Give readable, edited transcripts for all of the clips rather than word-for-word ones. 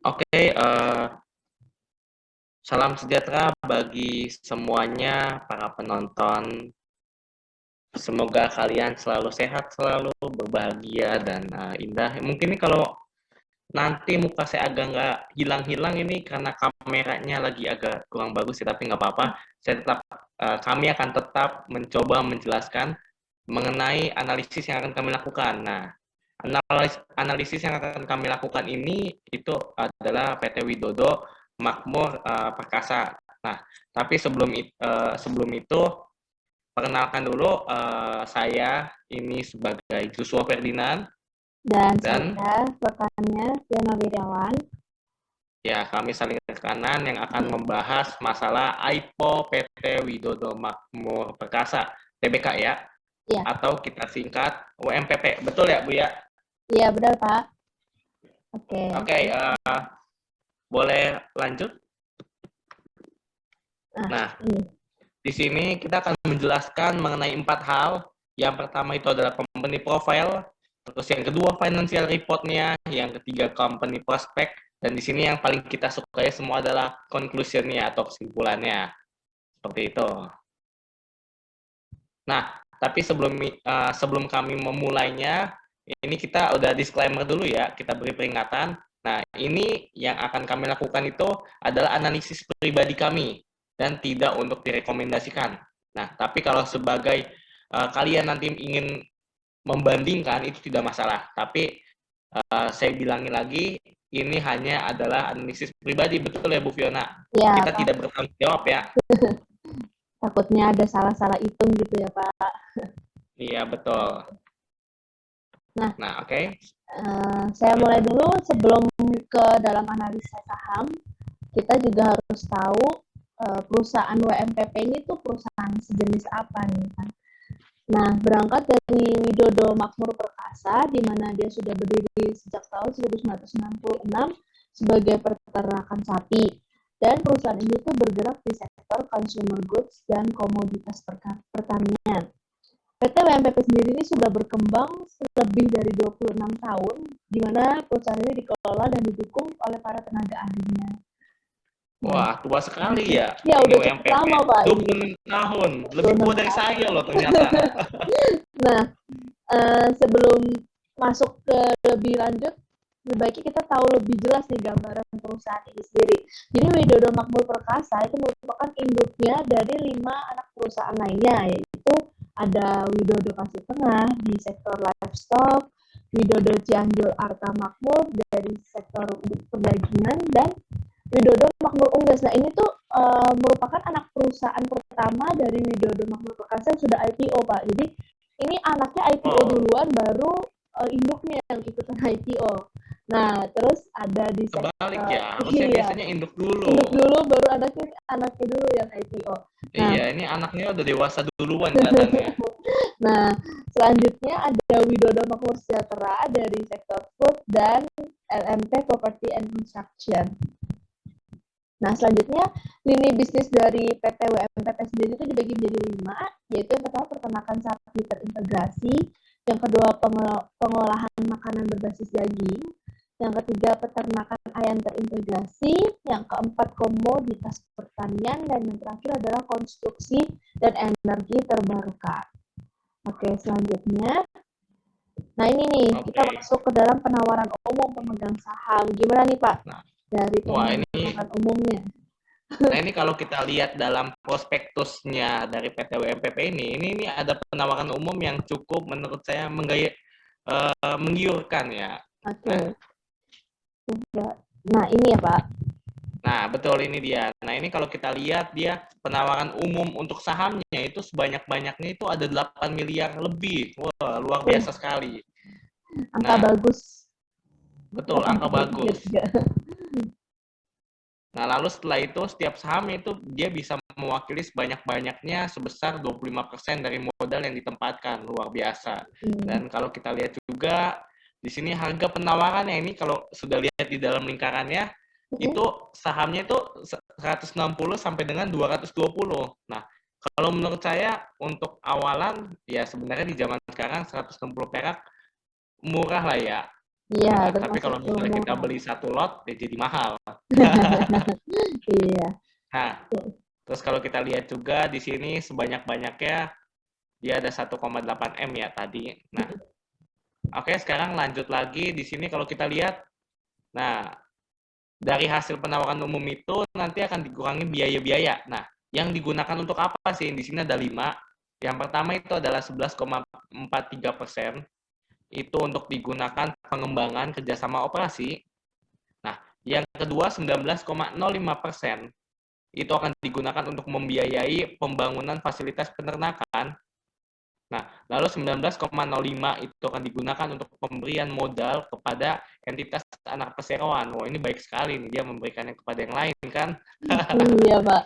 Oke, salam sejahtera bagi semuanya para penonton. Semoga kalian selalu sehat, selalu berbahagia dan indah. Mungkin nih kalau nanti muka saya agak nggak hilang-hilang ini karena kameranya lagi agak kurang bagus sih, tapi nggak apa-apa. Kami akan tetap mencoba menjelaskan mengenai analisis yang akan kami lakukan. Nah, analisis yang akan kami lakukan ini itu adalah PT Widodo Makmur Perkasa. Nah, tapi sebelum itu perkenalkan dulu, saya ini sebagai Joshua Ferdinand dan saya rekannya Fiona Wirawan. Ya, kami saling rekanan yang akan membahas masalah AIPO PT Widodo Makmur Perkasa, TBK ya? Iya. Atau kita singkat WMPP. Betul ya, Bu ya? Iya, benar, Pak. Oke, boleh lanjut? Nah, di sini kita akan menjelaskan mengenai 4 hal. Yang pertama itu adalah company profile, terus yang kedua financial report-nya, yang ketiga company prospect, dan di sini yang paling kita sukai semua adalah conclusion-nya atau kesimpulannya. Seperti itu. Nah, tapi sebelum kami memulainya, ini kita udah disclaimer dulu ya, kita beri peringatan. Nah, ini yang akan kami lakukan itu adalah analisis pribadi kami dan tidak untuk direkomendasikan. Nah, tapi kalau sebagai kalian nanti ingin membandingkan itu tidak masalah. Tapi saya bilangi lagi, ini hanya adalah analisis pribadi, betul ya Bu Fiona? Ya, kita Pak. Tidak bertanggung jawab ya. Takutnya ada salah-salah hitung gitu ya Pak. Iya betul. Nah oke. Saya mulai dulu sebelum ke dalam analisa saham. Kita juga harus tahu perusahaan WMPP ini tuh perusahaan sejenis apa nih kan. Nah, berangkat dari Widodo Makmur Perkasa, di mana dia sudah berdiri sejak tahun 1996 sebagai peternakan sapi. Dan perusahaan ini tuh bergerak di sektor consumer goods dan komoditas pertanian. PT WMPP sendiri ini sudah berkembang lebih dari 26 tahun, di mana perusahaan ini dikelola dan didukung oleh para tenaga ahlinya. Wah, tua sekali ya. Ya, ini udah WMPP. cukup lama, Pak. 26 tahun. Lebih tua dari saya loh ternyata. Nah, sebelum masuk ke lebih lanjut, lebih baik kita tahu lebih jelas nih gambaran perusahaan ini sendiri. Jadi Widodo Makmur Perkasa itu merupakan induknya dari 5 anak perusahaan lainnya, yaitu ada Widodo Pasir Tengah di sektor livestock, Widodo Cianjur Arta Makmur dari sektor perdagangan, dan Widodo Makmur Unggas. Nah, ini tuh merupakan anak perusahaan pertama dari Widodo Makmur Perkasa yang sudah IPO, Pak. Jadi ini anaknya IPO duluan, baru induknya yang ikutan IPO. Nah, terus ada di Kebalik ya, harusnya biasanya induk dulu. Induk dulu, baru anaknya dulu yang IPO. Nah, iya, ini anaknya udah dewasa duluan kelihatannya. Nah, selanjutnya ada Widodo Makmur Sejahtera dari sektor food dan LMP Property and Construction. Nah, selanjutnya lini bisnis dari PT WMPP sendiri itu dibagi menjadi 5, yaitu yang pertama peternakan sapi terintegrasi, yang kedua pengolahan makanan berbasis daging, yang ketiga peternakan ayam terintegrasi, yang keempat komoditas pertanian, dan yang terakhir adalah konstruksi dan energi terbarukan. Oke, selanjutnya. Nah, ini nih, kita masuk ke dalam penawaran umum pemegang saham. Gimana nih, Pak? Dari penawaran umumnya. Nah, ini kalau kita lihat dalam prospektusnya dari PT WMPP ini ada penawaran umum yang cukup menurut saya menggiurkan ya. Oke. Nah, ini ya, Pak. Nah, betul ini dia. Nah, ini kalau kita lihat dia penawaran umum untuk sahamnya itu sebanyak-banyaknya itu ada 8 miliar lebih. Wah, luar biasa sekali. Angka bagus. Betul, angka bagus. Nah, lalu setelah itu setiap saham itu dia bisa mewakili sebanyak-banyaknya sebesar 25% dari modal yang ditempatkan. Luar biasa. Dan kalau kita lihat juga di sini harga penawarannya ini kalau sudah lihat di dalam lingkarannya itu sahamnya itu 160 sampai dengan 220. Nah, kalau menurut saya untuk awalan ya sebenarnya di zaman sekarang 160 perak murah lah ya. Iya, Nah, tapi termasuk kalau misalnya kita kerumunan. beli satu lot, ya jadi mahal. Iya. Nah, terus kalau kita lihat juga di sini sebanyak-banyaknya dia ada 1,8 M ya tadi. Nah, oke, sekarang lanjut lagi di sini kalau kita lihat. Nah, dari hasil penawaran umum itu nanti akan dikurangi biaya-biaya. Nah, yang digunakan untuk apa sih? Di sini ada 5. Yang pertama itu adalah 11,43%. Itu untuk digunakan pengembangan kerjasama operasi. Nah, yang kedua 19,05%. Itu akan digunakan untuk membiayai pembangunan fasilitas peternakan. Nah, lalu 19,05 itu akan digunakan untuk pemberian modal kepada entitas anak perseroan. Wah, ini baik sekali nih, dia memberikannya kepada yang lain kan. Iya, Pak.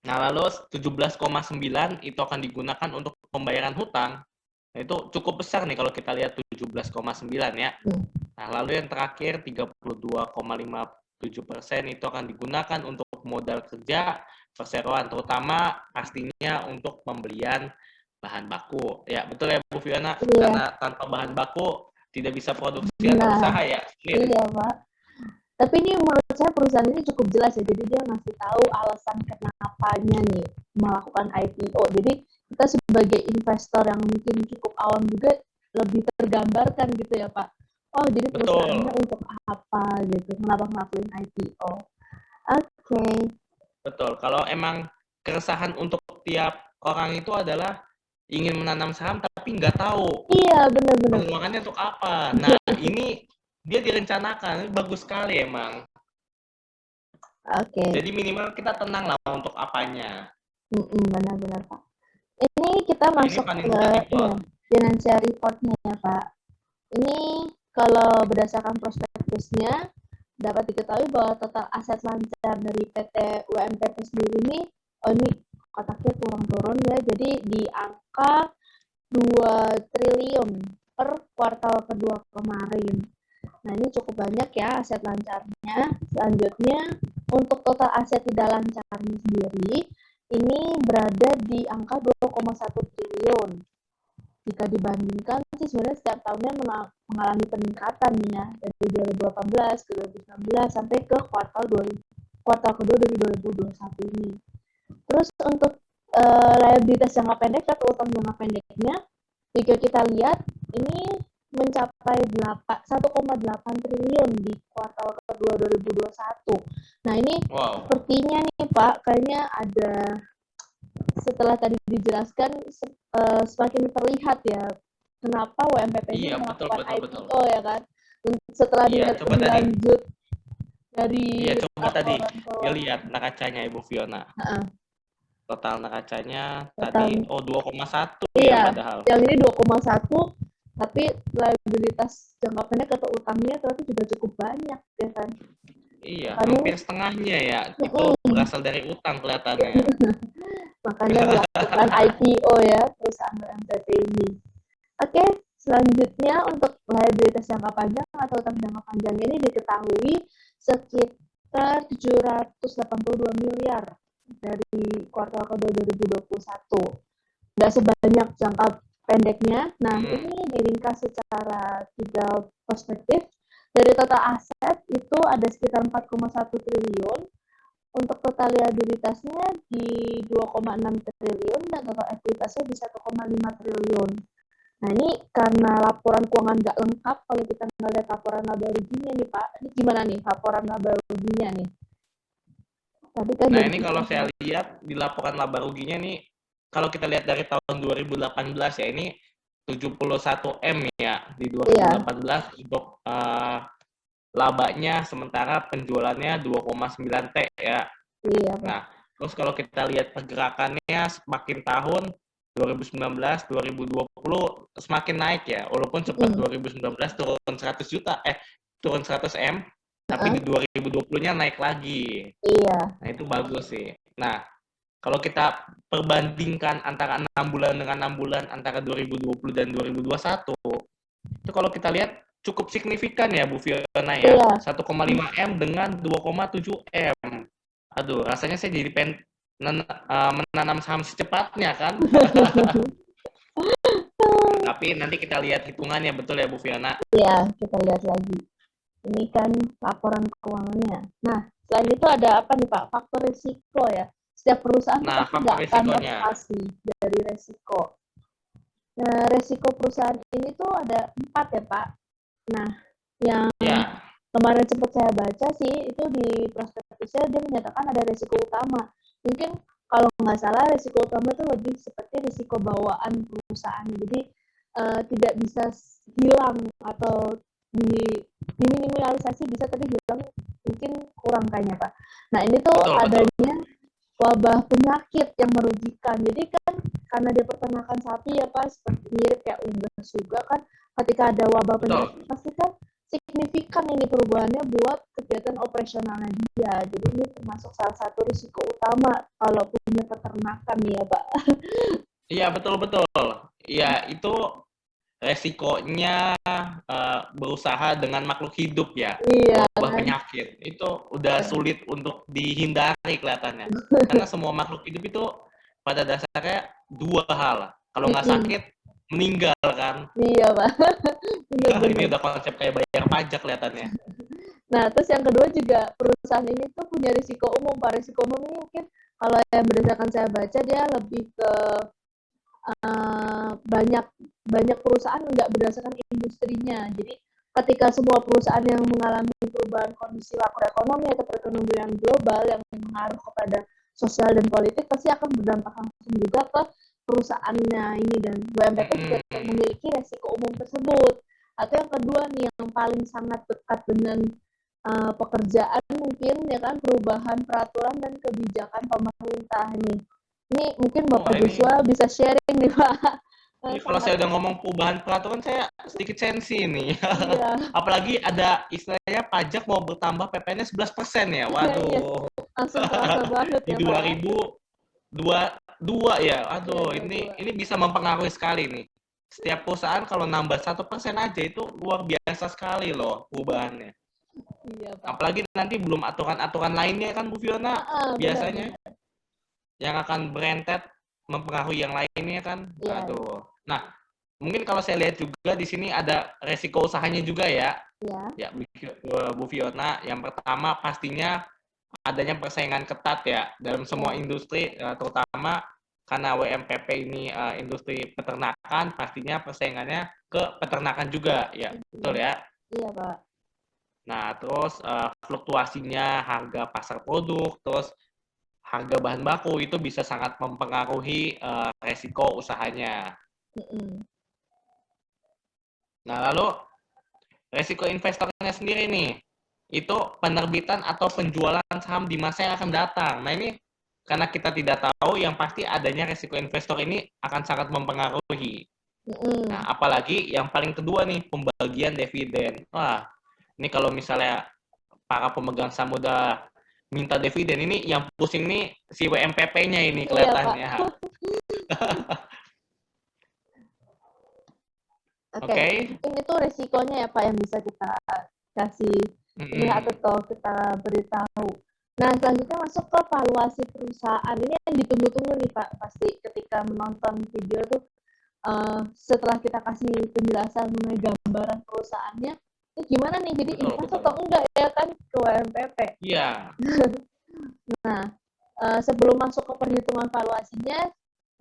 Nah, lalu 17,9 itu akan digunakan untuk pembayaran hutang. Nah, itu cukup besar nih kalau kita lihat 17,9 ya. Nah, lalu yang terakhir 32,57% itu akan digunakan untuk modal kerja perseroan, terutama pastinya untuk pembelian bahan baku. Ya, betul ya Bu Fiona, Iya. karena tanpa bahan baku tidak bisa produksi atau Nah, usaha ya. iya, Pak. Tapi ini menurut saya perusahaan ini cukup jelas ya. Jadi dia ngasih tahu alasan kenapanya nih melakukan IPO. Jadi kita sebagai investor yang mungkin cukup awam juga lebih tergambarkan gitu ya, Pak. Oh, jadi perusahaannya Betul, untuk apa gitu. Kenapa ngelakuin IPO. Oke. betul. Kalau emang keresahan untuk tiap orang itu adalah ingin menanam saham tapi nggak tahu Iya, benar-benar. pengeluarannya untuk apa. Nah, ini dia direncanakan, ini bagus sekali emang. Oke. Jadi minimal kita tenang lah untuk apanya. Benar-benar, Pak. Ini kita Nah, ini masuk ke financial iya, report. financial report-nya ya, Pak. Ini kalau berdasarkan prospektusnya dapat diketahui bahwa total aset lancar dari PT UMPP sendiri ini, oh ini kotaknya kurang turun ya, jadi di angka 2 triliun per kuartal kedua kemarin. Nah ini cukup banyak ya aset lancarnya. Selanjutnya untuk total aset tidak lancarnya sendiri ini berada di angka 2,1 triliun. Jika dibandingkan sih sebenarnya setiap tahunnya mengalami peningkatan ya dari 2018 ke 2019 sampai ke kuartal kedua dari 2021 ini. Terus untuk liabilitas jangka pendek atau utang jangka pendeknya, jika kita lihat ini mencapai 1,8 triliun di kuartal kedua 2021. Nah ini Wow. sepertinya nih Pak, kayaknya ada setelah tadi dijelaskan semakin terlihat ya kenapa UMPP ini Iya, betul, melakukan betul, betul. IPO ya kan. Setelah Iya, dilihat coba lebih tadi. lanjut Iya, dari coba tadi laporan keuangan, dilihat neracanya Ibu Fiona. Total neracanya tadi, total oh 2,1 ya iya, padahal. yang ini 2,1 tapi liabilitas jangka pendek atau utangnya ternyata juga cukup banyak ya kan. Iya, Makanya hampir setengahnya ya. Itu mm, berasal dari utang kelihatannya. makanya melakukan IPO ya perusahaan BMTP ini. Oke, selanjutnya untuk liabilitas jangka panjang atau utang jangka panjang ini diketahui sekitar 782 miliar dari kuartal kedua 2021. Nggak sebanyak jangka pendeknya. Nah, ini diringkas secara 3 perspektif. Dari total aset itu ada sekitar 4,1 triliun, untuk total liabilitasnya di 2,6 triliun dan total ekuitasnya di 1,5 triliun. Nah ini karena laporan keuangan nggak lengkap, kalau kita nggak lihat laporan laba ruginya nih Pak, ini gimana nih laporan laba ruginya nih? Tapi kan Nah, dari ini kalau saya lihat di laporan laba ruginya nih, kalau kita lihat dari tahun 2018 ya, ini 71 M ya di iya 2018 untuk labanya, sementara penjualannya 2,9 T ya. iya Pak. Nah, terus kalau kita lihat pergerakannya semakin tahun 2019, 2020 semakin naik ya. Walaupun sempat Mm, 2019 turun 100 juta, turun 100 M, tapi di uh, 2020-nya naik lagi. iya Nah, itu bagus sih. Nah, kalau kita perbandingkan antara 6 bulan dengan 6 bulan antara 2020 dan 2021, itu kalau kita lihat cukup signifikan ya Bu Fiona ya. iya. 1,5 M dengan 2,7 M. Aduh, rasanya saya jadi pengen menanam saham secepatnya kan. Nggak Tapi nanti kita lihat hitungannya, betul ya Bu Fiona? Ya, kita lihat lagi. Ini kan laporan keuangannya. Nah, selain itu ada apa nih Pak? Faktor risiko ya. Setiap perusahaan tuh Nah, pasti faktor nggak akan risikonya. lepas nih dari resiko. Nah, resiko perusahaan ini tuh ada 4 ya Pak. Nah, yang Ya, kemarin sempat saya baca sih, itu di prospektusnya dia menyatakan ada resiko utama. Mungkin kalau nggak salah resiko utama itu lebih seperti risiko bawaan perusahaan. Jadi tidak bisa hilang atau diminimalisasi bisa, tapi hilang mungkin kurang kayaknya Pak. Nah ini tuh betul, betul. adanya wabah penyakit yang merugikan. Jadi kan karena dia peternakan sapi ya Pak, seperti mirip kayak unggas juga kan, ketika ada wabah Betul. penyakit pasti kan signifikan ini perubahannya buat kegiatan operasionalnya dia. Jadi ini termasuk salah satu risiko utama kalau punya peternakan nih ya Pak. Iya, betul-betul. Iya, itu resikonya berusaha dengan makhluk hidup ya. Iya Wabah kan. penyakit. Itu udah sulit untuk dihindari kelihatannya. Karena semua makhluk hidup itu pada dasarnya dua hal. Kalau nggak sakit, meninggal kan. Iya Pak. Ini Bener-bener. udah konsep kayak bayar pajak kelihatannya. Nah, terus yang kedua juga perusahaan ini tuh punya risiko umum. Pak, risiko umum ini mungkin kalau yang berdasarkan saya baca dia lebih ke banyak banyak perusahaan nggak berdasarkan industrinya. Jadi ketika semua perusahaan yang mengalami perubahan kondisi makroekonomi atau perekonomian global yang mengaruh kepada sosial dan politik pasti akan berdampak langsung juga ke perusahaannya ini, dan BMPP juga memiliki resiko umum tersebut. Atau yang kedua nih yang paling sangat dekat dengan pekerjaan mungkin ya kan, perubahan peraturan dan kebijakan pemerintah nih. Ini mungkin Wah, Bapak ini Joshua bisa sharing nih Pak. Ini kalau Sangat saya udah ngomong perubahan peraturan, saya sedikit sensi nih. iya. Apalagi ada istilahnya pajak mau bertambah PPN-nya 11% ya. Iya, Waduh. langsung terasa banget Di ya Pak. 2022 ya. Iya, Aduh, ini 22. ini bisa mempengaruhi sekali nih. Setiap perusahaan kalau nambah 1% aja itu luar biasa sekali loh perubahannya. Iya Pak. Apalagi nanti belum aturan-aturan lainnya kan Bu Fiona, biasanya Benar-benar. yang akan berentet mempengaruhi yang lainnya kan. Iya, Aduh. Nah, mungkin kalau saya lihat juga di sini ada resiko usahanya juga ya. iya. Ya, Bu Fiona, yang pertama pastinya adanya persaingan ketat ya dalam semua Iya. industri, terutama karena WMPP ini industri peternakan, pastinya persaingannya ke peternakan juga ya, betul ya. Iya Pak. Nah, terus fluktuasinya harga pasar produk, terus harga bahan baku itu bisa sangat mempengaruhi resiko usahanya. Mm-mm. Nah, lalu resiko investornya sendiri nih, itu penerbitan atau penjualan saham di masa yang akan datang. Nah, ini karena kita tidak tahu, yang pasti adanya resiko investor ini akan sangat mempengaruhi. Nah, Mm-mm. apalagi yang paling kedua nih, pembagian dividen. Wah, ini kalau misalnya para pemegang saham udah minta dividen, ini yang pusing nih si WMPP-nya ini Iya Pak. kelihatannya. Oke, Oke? mungkin itu resikonya ya Pak yang bisa kita kasih lihat Mm-mm. atau kita beritahu. Nah, selanjutnya masuk ke valuasi perusahaan. Ini yang ditunggu-tunggu nih Pak, pasti ketika menonton video tuh, setelah kita kasih penjelasan mengenai gambaran perusahaannya, ini gimana nih, jadi Betul, invest betul. atau enggak ya kan ke WMPP. Iya, Nah, sebelum masuk ke perhitungan valuasinya,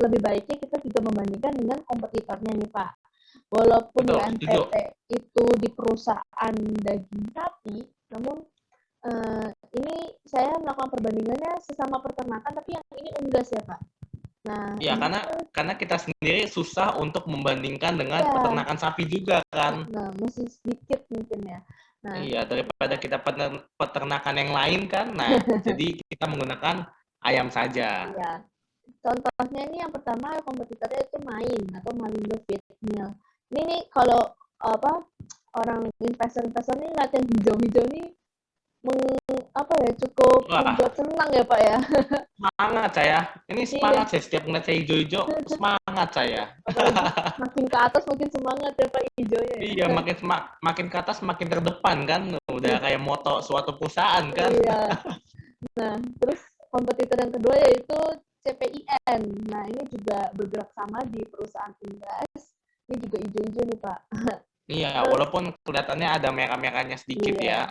lebih baiknya kita juga membandingkan dengan kompetitornya nih Pak. Walaupun betul. WMPP Setuju. itu di perusahaan daging sapi, namun ini saya melakukan perbandingannya sesama peternakan, tapi yang ini unggas ya Pak. Nah, Ya, ini karena kita sendiri susah untuk membandingkan dengan ya, peternakan sapi juga kan. nah masih sedikit mungkin ya. Nah, Iya, daripada kita peternakan yang lain kan. Nah, jadi kita menggunakan ayam saja. iya. Contohnya ini yang pertama kompetitornya itu Main atau Malindo Feed Mill. Ini nih kalau apa orang investor-investor ini ngeliat yang hijau-hijau nih apa ya, cukup Wah, membuat senang ya Pak ya. semangat saya. Ini Iya, semangat saya setiap ngeliat saya hijau-hijau, semangat saya. apalagi makin ke atas makin semangat ya Pak hijaunya ya. Iya, makin ke atas makin terdepan kan. Udah kayak moto suatu perusahaan kan. Iya. Nah, terus kompetitor yang kedua yaitu CPIN. Nah, ini juga bergerak sama di perusahaan unggas. Ini juga hijau-hijau nih, Pak. Iya, Terus, walaupun kelihatannya ada merah-merahnya sedikit iya. ya.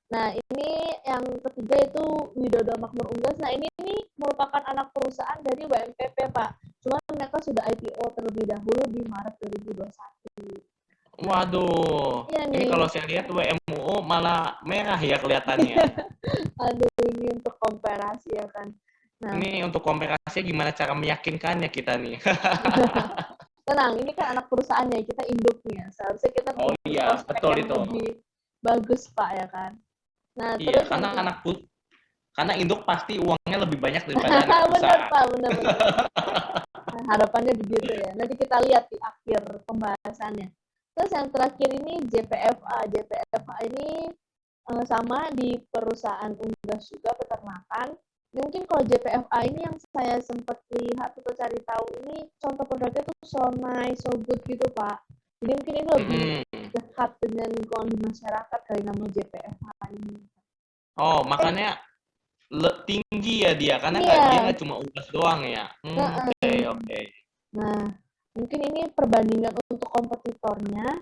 Nah, ini yang ketiga itu Widodo Makmur Unggas. Nah, ini merupakan anak perusahaan dari WMPP, Pak. Cuman mereka sudah IPO terlebih dahulu di Maret 2021. Nah, Waduh, iya ini nih. kalau saya lihat WMUU malah merah ya kelihatannya. Aduh, ini untuk komparasi ya kan. Nah, Ini untuk komparasinya gimana cara meyakinkannya kita nih? tenang, ini kan anak perusahaannya, kita induknya. Seharusnya kita Oh punya iya, prospek betul yang itu. lebih bagus, Pak, ya kan. Nah, Iya, terus yang karena induk pasti uangnya lebih banyak daripada anak benar, perusahaan. Pak, benar. Nah, harapannya begitu ya. Nanti kita lihat di akhir pembahasannya. Terus yang terakhir ini JPFA. JPFA ini sama di perusahaan unggas juga peternakan. Mungkin kalau JPFA ini yang saya sempat lihat atau cari tahu ini contoh produknya tuh so nice, so good gitu, Pak. Jadi mungkin ini lebih dekat dengan lingkungan di masyarakat kali nama JPFA ini. Oh, makanya tinggi ya dia, karena dia Iya. nggak cuma unggas doang ya. Oke, Heeh. oke. Nah, mungkin ini perbandingan untuk kompetitornya.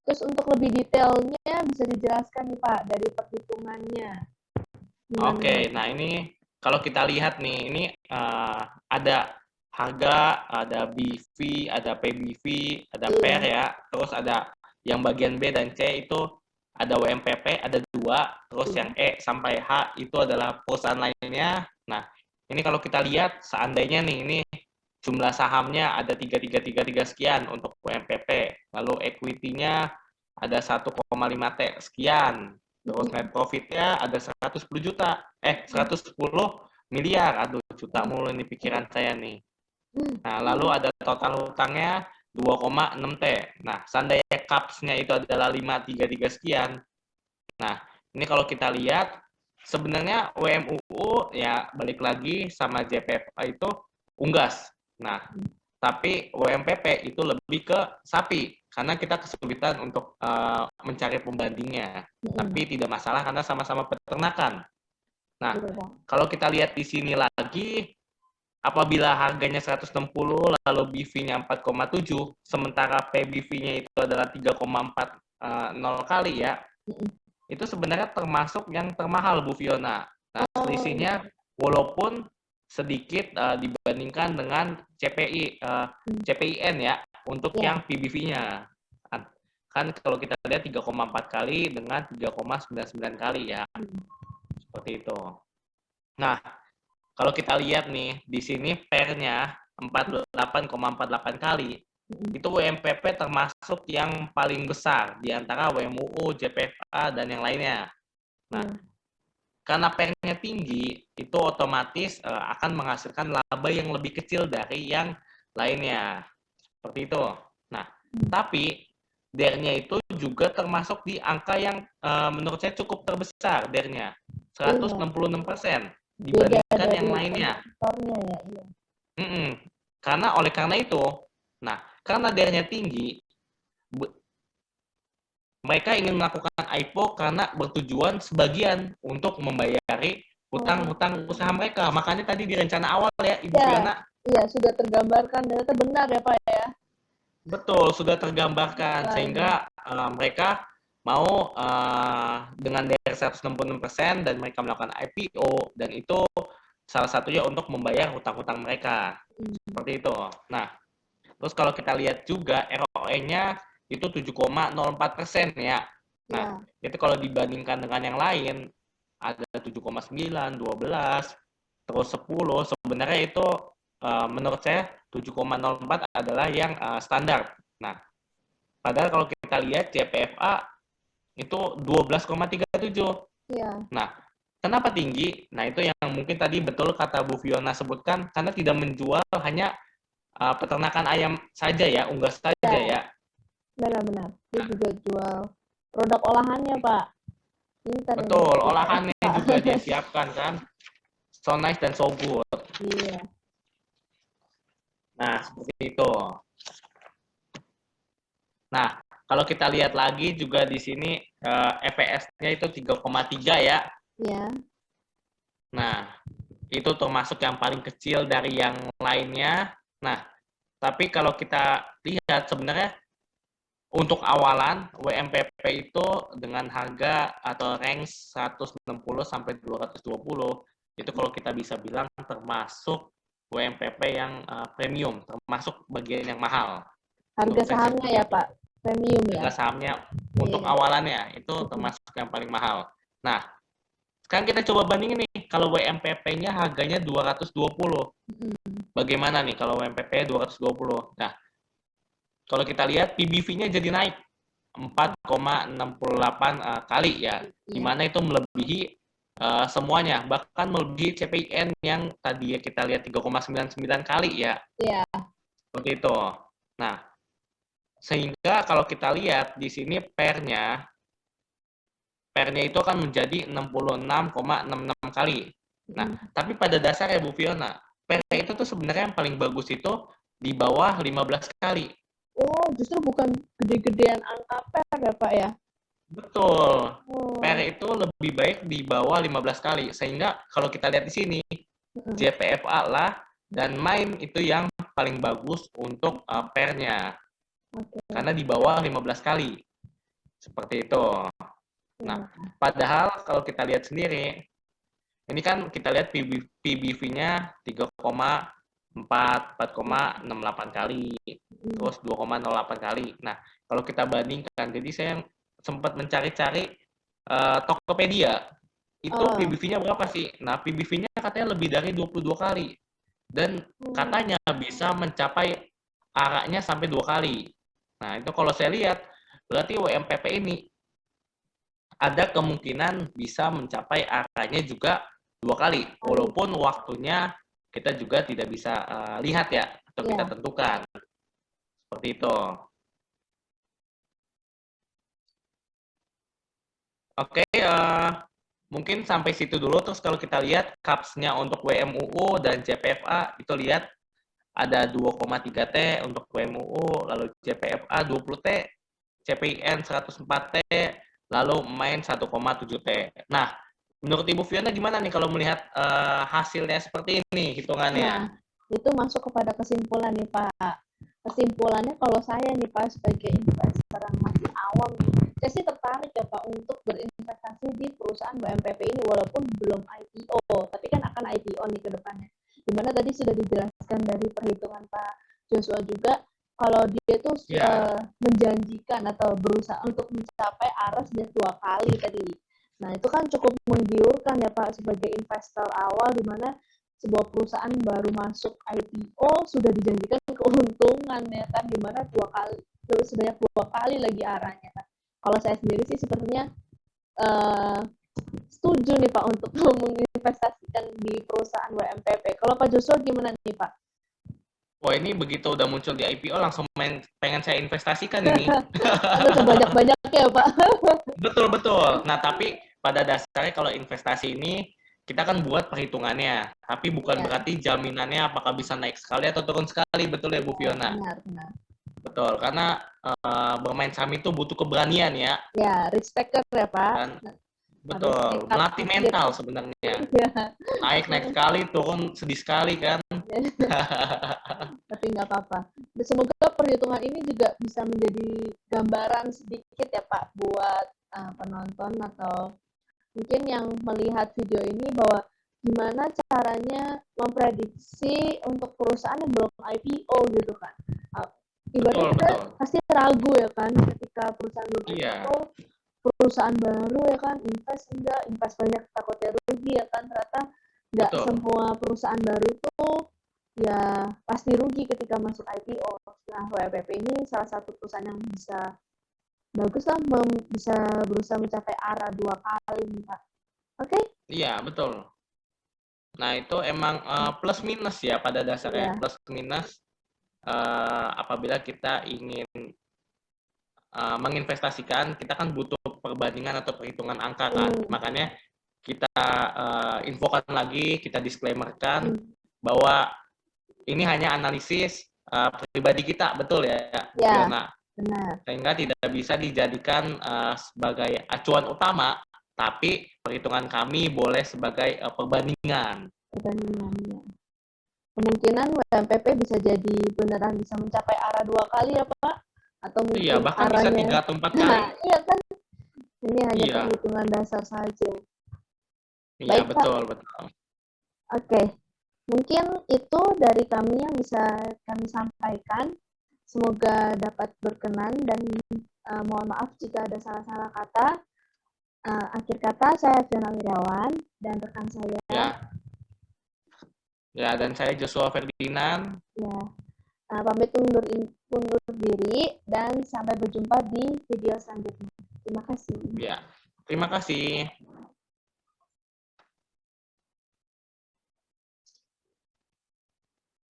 Terus untuk lebih detailnya bisa dijelaskan nih Pak dari perhitungannya. Gimana Oke, nih? nah ini kalau kita lihat nih, ini ada harga, ada BV, ada PBV, ada PER Iya. ya, terus ada yang bagian B dan C itu ada WMPP, ada dua, terus yang Iya. E sampai H itu adalah perusahaan lainnya. Nah, ini kalau kita lihat seandainya nih, ini jumlah sahamnya ada 3,333 sekian untuk WMPP, lalu equity-nya ada 1,5 T sekian, terus net profit-nya ada 110 juta, 110 miliar, aduh juta mulu ini pikiran saya nih. Nah, lalu ada total utangnya 2,6 T. Nah, seandainya CAPS-nya itu adalah 533 sekian. Nah, ini kalau kita lihat, sebenarnya WMUU ya balik lagi sama JPFA itu unggas. Nah, tapi WMPP itu lebih ke sapi, karena kita kesulitan untuk mencari pembandingnya. Tapi tidak masalah karena sama-sama peternakan. Nah, kalau kita lihat di sini lagi, apabila harganya 160 lalu BV-nya 4,7, sementara PBV-nya itu adalah 3,40 kali ya, itu sebenarnya termasuk yang termahal Bu Fiona. Nah, selisihnya walaupun sedikit dibandingkan dengan CPIN ya untuk yang PBV-nya. Kan kalau kita lihat 3,4 kali dengan 3,99 kali ya. Seperti itu. Nah, kalau kita lihat nih, di sini PER-nya 48,48 kali. Itu WMPP termasuk yang paling besar di antara WMUU, JPFA, dan yang lainnya. Nah, karena PER-nya tinggi, itu otomatis akan menghasilkan laba yang lebih kecil dari yang lainnya. Seperti itu. Nah, tapi DER-nya itu juga termasuk di angka yang menurut saya cukup terbesar DER-nya. 166% dibandingkan yang lainnya. Ya, iya. Karena itu, nah, karena DER-nya tinggi, mereka ingin melakukan IPO karena bertujuan sebagian untuk membayari hutang-hutang usaha mereka. Makanya tadi di rencana awal ya, Ibu Fiona. Iya, sudah tergambarkan. Ternyata benar ya, Pak ya. Betul, sudah tergambarkan. Sehingga mereka mau dengan DER 166% dan mereka melakukan IPO, dan itu salah satunya untuk membayar hutang-hutang mereka. Seperti itu. Nah, terus kalau kita lihat juga ROE-nya itu 7,04% ya. Nah, itu kalau dibandingkan dengan yang lain, ada 7,9, 12, terus 10, sebenarnya itu menurut saya 7,04 adalah yang standar. Nah, padahal kalau kita lihat JPFA itu 12,37. Nah, kenapa tinggi? Nah, itu yang mungkin tadi betul kata Bu Fiona sebutkan, karena tidak menjual hanya peternakan ayam saja ya, unggas saja ya. Benar-benar. Dia juga jual produk olahannya, Pak. Pintar Betul, olahannya juga dia siapkan kan. So nice dan so good. Iya. Nah, seperti itu. Nah, kalau kita lihat lagi juga di sini EPS-nya itu 3,3 ya. Iya. Nah, itu termasuk yang paling kecil dari yang lainnya. Nah, Tapi kalau kita lihat sebenarnya untuk awalan WMPP itu dengan harga atau range 160 sampai 220 itu kalau kita bisa bilang termasuk WMPP yang premium, termasuk bagian yang mahal. Harga sahamnya ya Pak, premium ya. Harga sahamnya untuk awalannya itu Mm-mm. termasuk yang paling mahal. Nah, sekarang kita coba bandingin nih, kalau WMPP-nya harganya 220. Mm-mm. Bagaimana nih kalau WMPP 220? Nah, kalau kita lihat PBV-nya jadi naik 4,68 kali ya, di mana itu melebihi semuanya, bahkan melebihi CPIN yang tadi ya kita lihat 3,99 kali ya. Iya. Seperti itu. Nah, sehingga kalau kita lihat di sini pair-nya itu akan menjadi 66,66 kali. Nah, tapi pada dasarnya Bu Fiona, pair itu tuh sebenarnya yang paling bagus itu di bawah 15 kali. Oh, justru bukan gede-gedean angka pair ya Pak ya? Betul. Oh. Pair itu lebih baik di bawah 15 kali. Sehingga kalau kita lihat di sini, JPFA lah dan main itu yang paling bagus untuk pair-nya. Okay. Karena di bawah 15 kali. Seperti itu. Nah, padahal kalau kita lihat sendiri, ini kan kita lihat PBV-nya 3,4, 4,68 kali, terus 2,08 kali. Nah, kalau kita bandingkan, jadi saya sempat mencari-cari Tokopedia, itu PBV-nya berapa sih? Nah, PBV-nya katanya lebih dari 22 kali. Dan katanya bisa mencapai ARA-nya sampai 2 kali. Nah, itu kalau saya lihat, berarti WMPP ini ada kemungkinan bisa mencapai ARA-nya juga 2 kali, walaupun waktunya kita juga tidak bisa lihat ya, atau kita tentukan. Seperti itu. Oke, mungkin sampai situ dulu. Terus kalau kita lihat CAPS-nya untuk WMUU dan JPFA, itu lihat ada 2,3 T untuk WMUU, lalu JPFA 20 T, CPIN 104 T, lalu main 1,7 T. Nah, menurut Ibu Fiona gimana nih kalau melihat hasilnya seperti ini hitungannya? Nah, itu masuk kepada kesimpulan nih Pak. Kesimpulannya kalau saya nih Pak sebagai investor yang masih awam, saya sih tertarik ya Pak untuk berinvestasi di perusahaan WMPP ini walaupun belum IPO, tapi kan akan IPO nih ke depannya. Dimana tadi sudah dijelaskan dari perhitungan Pak Joshua juga, kalau dia itu menjanjikan atau berusaha untuk mencapai ARA sejak 2 kali tadi. Nah, itu kan cukup menggiurkan ya Pak sebagai investor awal di mana sebuah perusahaan baru masuk IPO sudah dijanjikan keuntungan ya kan, dimana 2 kali sebanyak 2 kali lagi arahnya kan. Kalau saya sendiri sih sepertinya setuju nih Pak untuk menginvestasikan di perusahaan WMPP. Kalau Pak Joshua gimana nih Pak? Wah, ini begitu udah muncul di IPO langsung pengen saya investasikan ini. Sebanyak-banyak ya Pak. Betul. Nah, tapi pada dasarnya kalau investasi ini kita kan buat perhitungannya, tapi bukan berarti jaminannya apakah bisa naik sekali atau turun sekali, betul ya Bu Fiona? Benar. Betul, karena bermain saham itu butuh keberanian ya. Ya, risk taker ya Pak. Dan, betul, melatih mental sebenarnya. Naik sekali, turun sedih sekali kan. Tapi nggak apa-apa. Semoga perhitungan ini juga bisa menjadi gambaran sedikit ya Pak buat penonton atau mungkin yang melihat video ini bahwa gimana caranya memprediksi untuk perusahaan yang belum IPO gitu kan. Ibaratnya kita pasti ragu ya kan ketika perusahaan belum IPO, perusahaan baru ya kan, invest banyak takutnya rugi ya kan, ternyata nggak semua perusahaan baru itu ya pasti rugi ketika masuk IPO. Nah, WPP ini salah satu perusahaan yang bisa bagus lah, bisa berusaha mencapai ARA 2 kali nih Pak. Oke? Iya, betul. Nah, itu emang plus minus ya pada dasarnya. Plus minus apabila kita ingin menginvestasikan, kita kan butuh perbandingan atau perhitungan angka kan. Makanya kita infokan lagi, kita disclaimerkan bahwa ini hanya analisis pribadi kita, betul ya, Bu Fiona? Benar. Sehingga tidak bisa dijadikan sebagai acuan utama, tapi perhitungan kami boleh sebagai perbandingan. Perbandingannya. Kemungkinan WMPP bisa jadi beneran bisa mencapai arah 2 kali ya Pak, atau Iya, mungkin bahkan bisa 3 arahnya atau 4 kali. iya kan, ini hanya Iya, perhitungan dasar saja. iya Baik Pak, betul, betul. oke. Mungkin itu dari kami yang bisa kami sampaikan. Semoga dapat berkenan dan mohon maaf jika ada salah-salah kata. Akhir kata, saya Fiona Wirawan dan rekan saya. Ya, ya dan saya Joshua Ferdinand. Ya, pamit undur diri dan sampai berjumpa di video selanjutnya. Terima kasih. Ya, terima kasih.